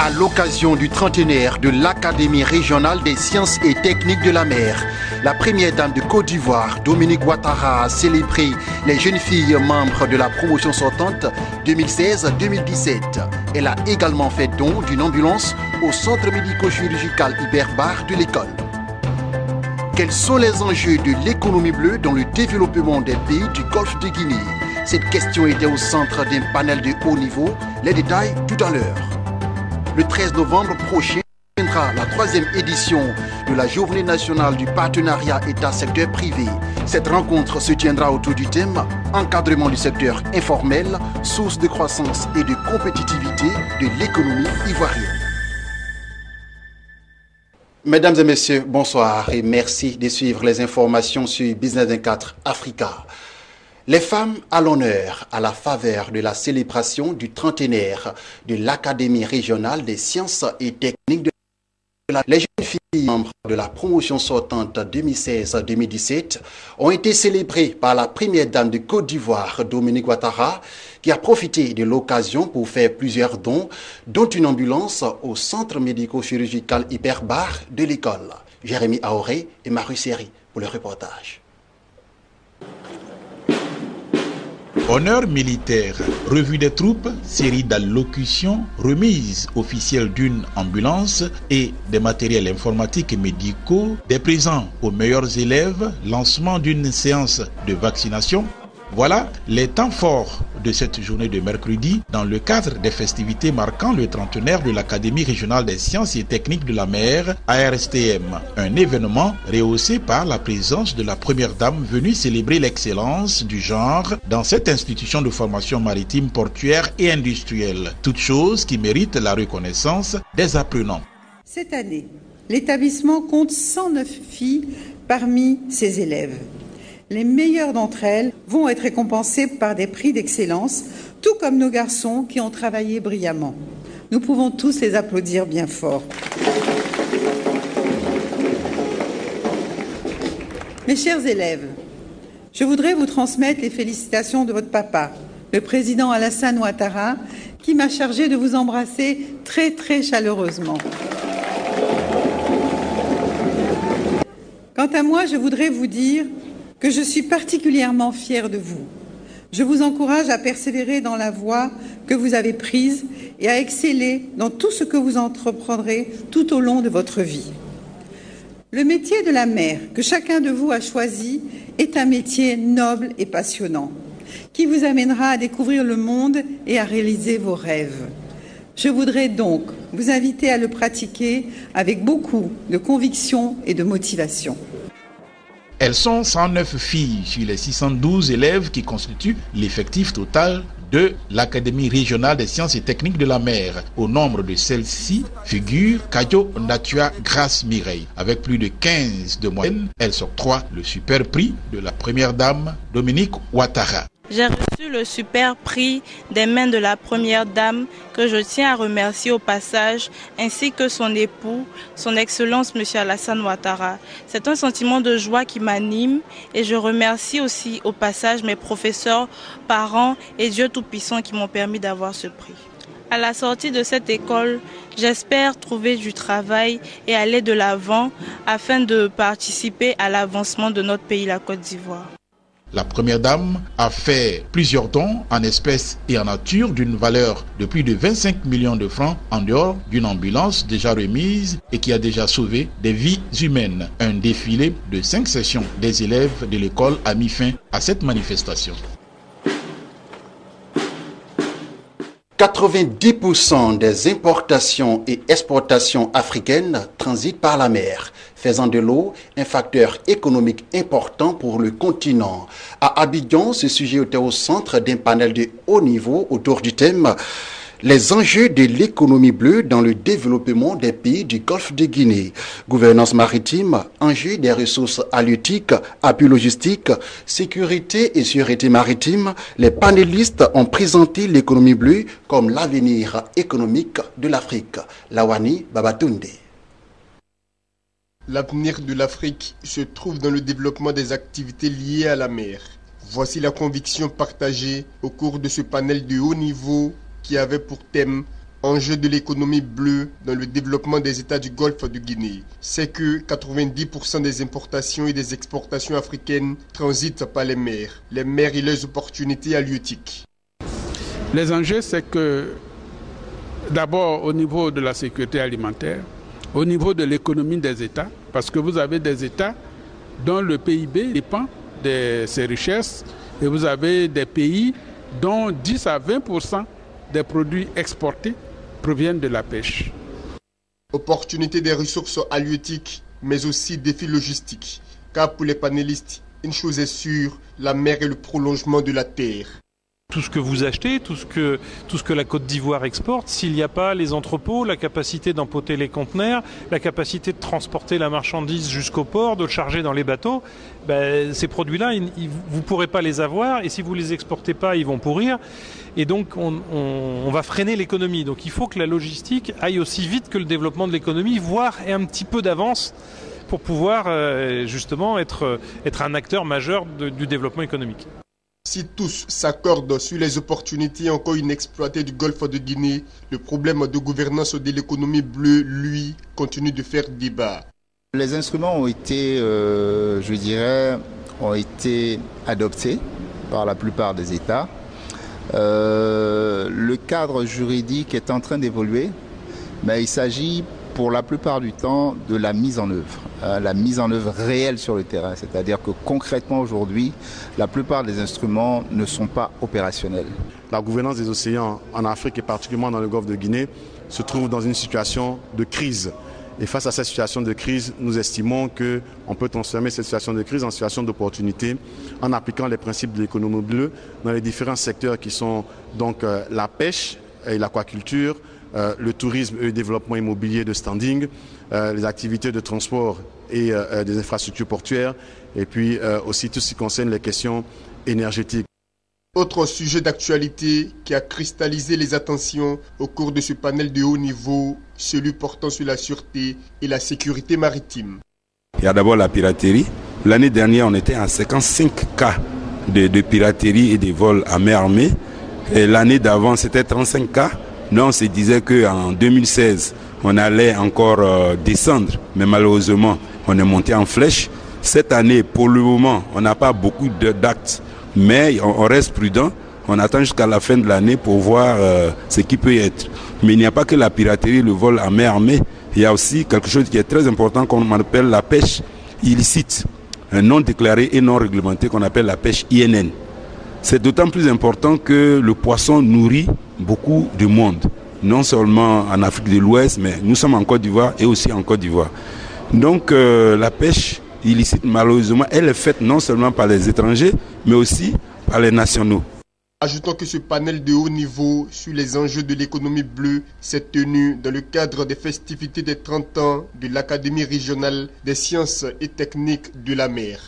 À l'occasion du trentenaire de l'Académie régionale des sciences et techniques de la mer, la première dame de Côte d'Ivoire, Dominique Ouattara, a célébré les jeunes filles membres de la promotion sortante 2016-2017. Elle a également fait don d'une ambulance au centre médico-chirurgical Hyperbare de l'école. Quels sont les enjeux de l'économie bleue dans le développement des pays du Golfe de Guinée? Cette question était au centre d'un panel de haut niveau. Les détails tout à l'heure. Le 13 novembre prochain viendra la 3e édition de la Journée nationale du partenariat État-secteur privé. Cette rencontre se tiendra autour du thème « Encadrement du secteur informel, source de croissance et de compétitivité de l'économie ivoirienne ». Mesdames et messieurs, bonsoir et merci de suivre les informations sur Business 24 Africa. Les femmes à l'honneur à la faveur de la célébration du trentenaire de l'Académie régionale des sciences et techniques de la... Les jeunes filles membres de la promotion sortante 2016-2017 ont été célébrées par la première dame de Côte d'Ivoire, Dominique Ouattara, qui a profité de l'occasion pour faire plusieurs dons, dont une ambulance au centre médico-chirurgical Hyperbare de l'école. Jérémy Aoré et Marie Seri pour le reportage. Honneur militaire, revue des troupes, série d'allocutions, remise officielle d'une ambulance et des matériels informatiques et médicaux, des présents aux meilleurs élèves, lancement d'une séance de vaccination. Voilà les temps forts de cette journée de mercredi dans le cadre des festivités marquant le trentenaire de l'Académie régionale des sciences et techniques de la mer, ARSTM. Un événement rehaussé par la présence de la première dame venue célébrer l'excellence du genre dans cette institution de formation maritime, portuaire et industrielle. Toute chose qui mérite la reconnaissance des apprenants. Cette année, l'établissement compte 109 filles parmi ses élèves. Les meilleures d'entre elles vont être récompensées par des prix d'excellence, tout comme nos garçons qui ont travaillé brillamment. Nous pouvons tous les applaudir bien fort. Mes chers élèves, je voudrais vous transmettre les félicitations de votre papa, le président Alassane Ouattara, qui m'a chargé de vous embrasser très chaleureusement. Quant à moi, je voudrais vous dire que je suis particulièrement fière de vous. Je vous encourage à persévérer dans la voie que vous avez prise et à exceller dans tout ce que vous entreprendrez tout au long de votre vie. Le métier de la mer que chacun de vous a choisi est un métier noble et passionnant qui vous amènera à découvrir le monde et à réaliser vos rêves. Je voudrais donc vous inviter à le pratiquer avec beaucoup de conviction et de motivation. Elles sont 109 filles sur les 612 élèves qui constituent l'effectif total de l'Académie régionale des sciences et techniques de la mer. Au nombre de celles-ci figure Kayo Natua Grace Mireille. Avec plus de 15 de moyenne, elle s'octroie le super prix de la première dame Dominique Ouattara. J'ai reçu le super prix des mains de la première dame que je tiens à remercier au passage, ainsi que son époux, son Excellence M. Alassane Ouattara. C'est un sentiment de joie qui m'anime et je remercie aussi au passage mes professeurs, parents et Dieu Tout-Puissant qui m'ont permis d'avoir ce prix. À la sortie de cette école, j'espère trouver du travail et aller de l'avant afin de participer à l'avancement de notre pays, la Côte d'Ivoire. La première dame a fait plusieurs dons en espèces et en nature d'une valeur de plus de 25 millions de francs en dehors d'une ambulance déjà remise et qui a déjà sauvé des vies humaines. Un défilé de 5 sessions des élèves de l'école a mis fin à cette manifestation. 90% des importations et exportations africaines transitent par la mer, faisant de l'eau un facteur économique important pour le continent. À Abidjan, ce sujet était au centre d'un panel de haut niveau autour du thème « Les enjeux de l'économie bleue dans le développement des pays du Golfe de Guinée. Gouvernance maritime, enjeux des ressources halieutiques, appui logistique, sécurité et sûreté maritime ». Les panélistes ont présenté l'économie bleue comme l'avenir économique de l'Afrique. Lawani Babatunde. L'avenir de l'Afrique se trouve dans le développement des activités liées à la mer. Voici la conviction partagée au cours de ce panel de haut niveau qui avait pour thème « Enjeu de l'économie bleue dans le développement des États du Golfe de Guinée, c'est que 90% des importations et des exportations africaines transitent par les mers et les opportunités halieutiques. Les enjeux, c'est que d'abord au niveau de la sécurité alimentaire, au niveau de l'économie des États, parce que vous avez des États dont le PIB dépend de ces richesses et vous avez des pays dont 10 à 20% des produits exportés proviennent de la pêche. Opportunité des ressources halieutiques, mais aussi défis logistiques. Car pour les panélistes, une chose est sûre, la mer est le prolongement de la terre. Tout ce que vous achetez, tout ce que la Côte d'Ivoire exporte, s'il n'y a pas les entrepôts, la capacité d'empoter les conteneurs, la capacité de transporter la marchandise jusqu'au port, de le charger dans les bateaux, ces produits-là, vous ne pourrez pas les avoir et si vous ne les exportez pas, ils vont pourrir. Et donc, on va freiner l'économie. Donc, il faut que la logistique aille aussi vite que le développement de l'économie, voire ait un petit peu d'avance pour pouvoir justement être un acteur majeur du développement économique. Si tous s'accordent sur les opportunités encore inexploitées du Golfe de Guinée, le problème de gouvernance de l'économie bleue, lui, continue de faire débat. Les instruments ont été, ont été adoptés par la plupart des États. Le cadre juridique est en train d'évoluer, mais il s'agit pour la plupart du temps de la mise en œuvre réelle sur le terrain. C'est-à-dire que concrètement aujourd'hui, la plupart des instruments ne sont pas opérationnels. La gouvernance des océans en Afrique et particulièrement dans le golfe de Guinée se trouve dans une situation de crise. Et face à cette situation de crise, nous estimons qu'on peut transformer cette situation de crise en situation d'opportunité en appliquant les principes de l'économie bleue dans les différents secteurs qui sont donc la pêche et l'aquaculture, le tourisme et le développement immobilier de standing, les activités de transport et des infrastructures portuaires, et puis aussi tout ce qui concerne les questions énergétiques. Autre sujet d'actualité qui a cristallisé les attentions au cours de ce panel de haut niveau, celui portant sur la sûreté et la sécurité maritime. Il y a d'abord la piraterie. L'année dernière, on était à 55 cas de piraterie et de vols à main armée. Et l'année d'avant, c'était 35 cas. Nous, on se disait qu'en 2016, on allait encore descendre, mais malheureusement, on est monté en flèche. Cette année, pour le moment, on n'a pas beaucoup d'actes, mais on reste prudent. On attend jusqu'à la fin de l'année pour voir ce qui peut être. Mais il n'y a pas que la piraterie, le vol à main armée. Il y a aussi quelque chose qui est très important qu'on appelle la pêche illicite, non déclarée et non réglementée qu'on appelle la pêche INN. C'est d'autant plus important que le poisson nourrit beaucoup de monde, non seulement en Afrique de l'Ouest, mais nous sommes en Côte d'Ivoire et aussi en Côte d'Ivoire. Donc la pêche illicite, malheureusement, elle est faite non seulement par les étrangers, mais aussi par les nationaux. Ajoutons que ce panel de haut niveau sur les enjeux de l'économie bleue s'est tenu dans le cadre des festivités des 30 ans de l'Académie régionale des sciences et techniques de la mer.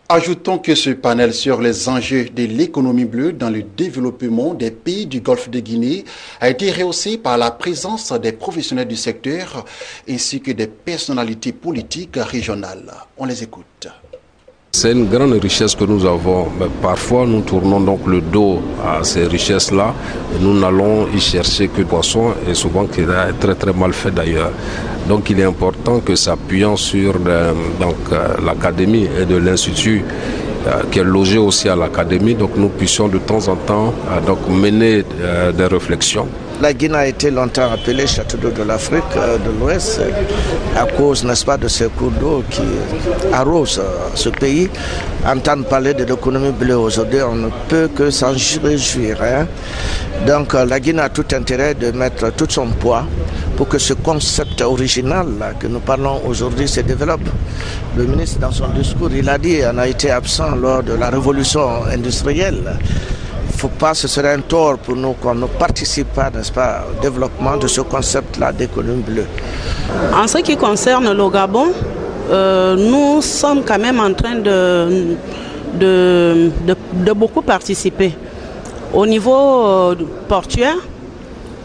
Ajoutons que ce panel sur les enjeux de l'économie bleue dans le développement des pays du Golfe de Guinée a été rehaussé par la présence des professionnels du secteur ainsi que des personnalités politiques régionales. On les écoute. C'est une grande richesse que nous avons, mais parfois nous tournons donc le dos à ces richesses-là et nous n'allons y chercher que le poisson et souvent qui est très très mal fait d'ailleurs. Donc il est important que s'appuyant sur l'académie et de l'institut qui est logé aussi à l'académie, donc nous puissions de temps en temps mener des réflexions. La Guinée a été longtemps appelée château d'eau de l'Afrique de l'Ouest à cause, n'est-ce pas, de ces cours d'eau qui arrosent ce pays. Entendre parler de l'économie bleue aujourd'hui, on ne peut que s'en réjouir. Donc la Guinée a tout intérêt de mettre tout son poids pour que ce concept original là, que nous parlons aujourd'hui se développe. Le ministre, dans son discours, il a dit qu'on a été absent lors de la révolution industrielle. Il ne faut pas, ce serait un tort pour nous qu'on ne participe pas, n'est-ce pas, au développement de ce concept-là d'économie bleue. En ce qui concerne le Gabon, nous sommes quand même en train de beaucoup participer. Au niveau portuaire,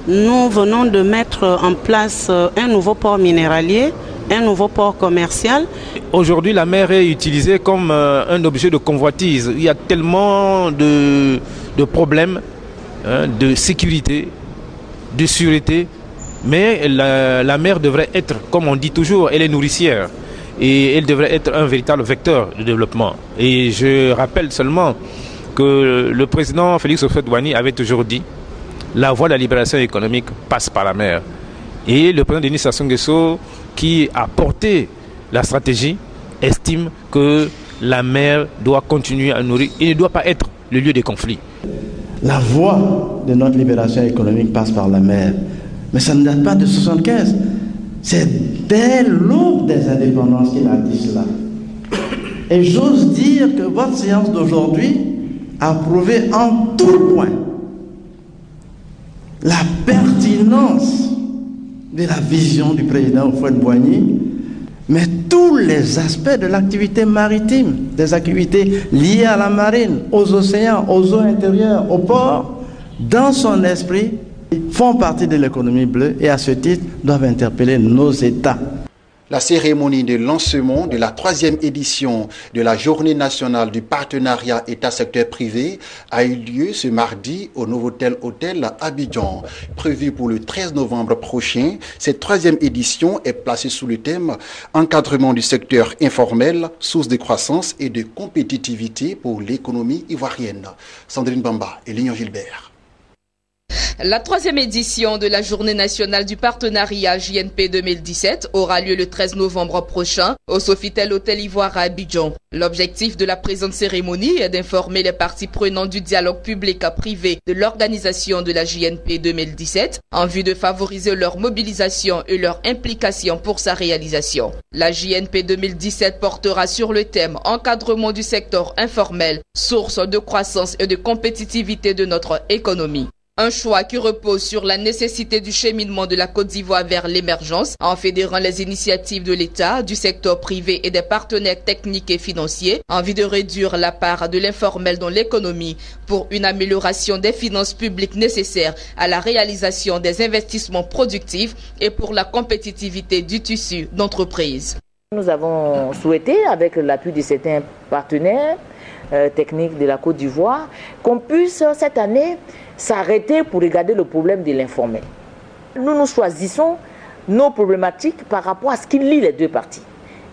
nous venons de mettre en place un nouveau port minéralier, un nouveau port commercial. Aujourd'hui, la mer est utilisée comme un objet de convoitise. Il y a tellement de problèmes de sécurité, de sûreté, mais la mer devrait être, comme on dit toujours, elle est nourricière. Et elle devrait être un véritable vecteur de développement. Et je rappelle seulement que le président Félix Houphouët-Boigny avait toujours dit la voie de la libération économique passe par la mer. Et le président Denis Sassou Nguesso, qui a porté la stratégie, estime que la mer doit continuer à nourrir et ne doit pas être le lieu des conflits. La voie de notre libération économique passe par la mer. Mais ça ne date pas de 1975. C'est dès l'aube des indépendances qu'il a dit cela. Et j'ose dire que votre séance d'aujourd'hui a prouvé en tout point la pertinence de la vision du président Houphouët-Boigny, mais tous les aspects de l'activité maritime, des activités liées à la marine, aux océans, aux eaux intérieures, aux ports, dans son esprit, font partie de l'économie bleue et à ce titre doivent interpeller nos États. La cérémonie de lancement de la 3e édition de la Journée nationale du partenariat État-secteur privé a eu lieu ce mardi au Novotel Hôtel à Abidjan. Prévue pour le 13 novembre prochain, cette 3e édition est placée sous le thème « Encadrement du secteur informel, source de croissance et de compétitivité pour l'économie ivoirienne ». Sandrine Bamba et Lignon Gilbert. La 3e édition de la Journée nationale du partenariat JNP 2017 aura lieu le 13 novembre prochain au Sofitel Hôtel Ivoire à Abidjan. L'objectif de la présente cérémonie est d'informer les parties prenantes du dialogue public-privé de l'organisation de la JNP 2017 en vue de favoriser leur mobilisation et leur implication pour sa réalisation. La JNP 2017 portera sur le thème « Encadrement du secteur informel, source de croissance et de compétitivité de notre économie ». Un choix qui repose sur la nécessité du cheminement de la Côte d'Ivoire vers l'émergence en fédérant les initiatives de l'État, du secteur privé et des partenaires techniques et financiers en vue de réduire la part de l'informel dans l'économie pour une amélioration des finances publiques nécessaires à la réalisation des investissements productifs et pour la compétitivité du tissu d'entreprise. Nous avons souhaité, avec l'appui de certains partenaires techniques de la Côte d'Ivoire, qu'on puisse cette année s'arrêter pour regarder le problème de l'informel. Nous choisissons nos problématiques par rapport à ce qui lie les deux parties.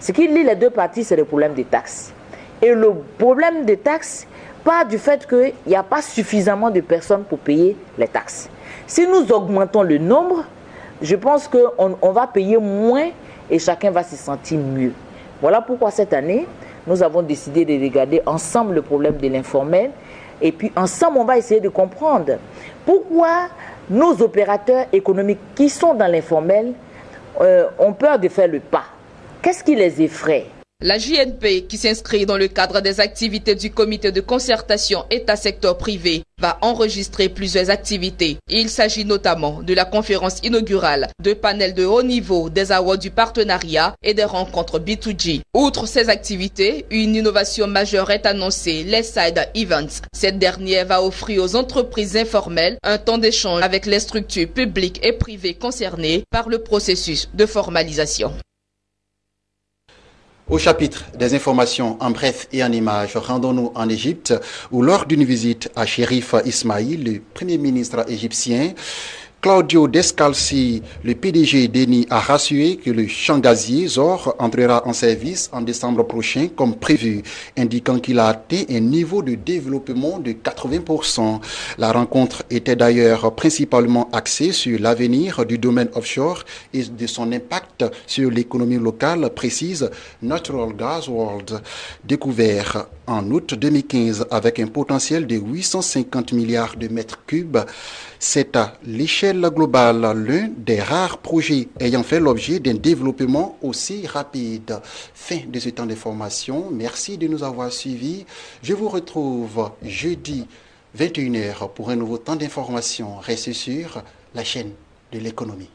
Ce qui lie les deux parties, c'est le problème des taxes. Et le problème des taxes part du fait qu'il n'y a pas suffisamment de personnes pour payer les taxes. Si nous augmentons le nombre, je pense qu'on va payer moins et chacun va se sentir mieux. Voilà pourquoi cette année, nous avons décidé de regarder ensemble le problème de l'informel. Et puis ensemble, on va essayer de comprendre pourquoi nos opérateurs économiques qui sont dans l'informel ont peur de faire le pas. Qu'est-ce qui les effraie? La JNP, qui s'inscrit dans le cadre des activités du comité de concertation État-secteur privé, va enregistrer plusieurs activités. Il s'agit notamment de la conférence inaugurale, de panels de haut niveau, des awards du partenariat et des rencontres B2G. Outre ces activités, une innovation majeure est annoncée, les Side Events. Cette dernière va offrir aux entreprises informelles un temps d'échange avec les structures publiques et privées concernées par le processus de formalisation. Au chapitre des informations en bref et en images, rendons-nous en Égypte où lors d'une visite à Chérif Ismaïl, le Premier ministre égyptien, Claudio Descalzi, le PDG d'Eni, a rassuré que le champ gazier Zohr entrera en service en décembre prochain comme prévu, indiquant qu'il a atteint un niveau de développement de 80%. La rencontre était d'ailleurs principalement axée sur l'avenir du domaine offshore et de son impact sur l'économie locale, précise Natural Gas World, découvert en août 2015 avec un potentiel de 850 milliards de mètres cubes. C'est à l'échelle globale l'un des rares projets ayant fait l'objet d'un développement aussi rapide. Fin de ce temps d'information. Merci de nous avoir suivis. Je vous retrouve jeudi 21h pour un nouveau temps d'information. Restez sur la chaîne de l'économie.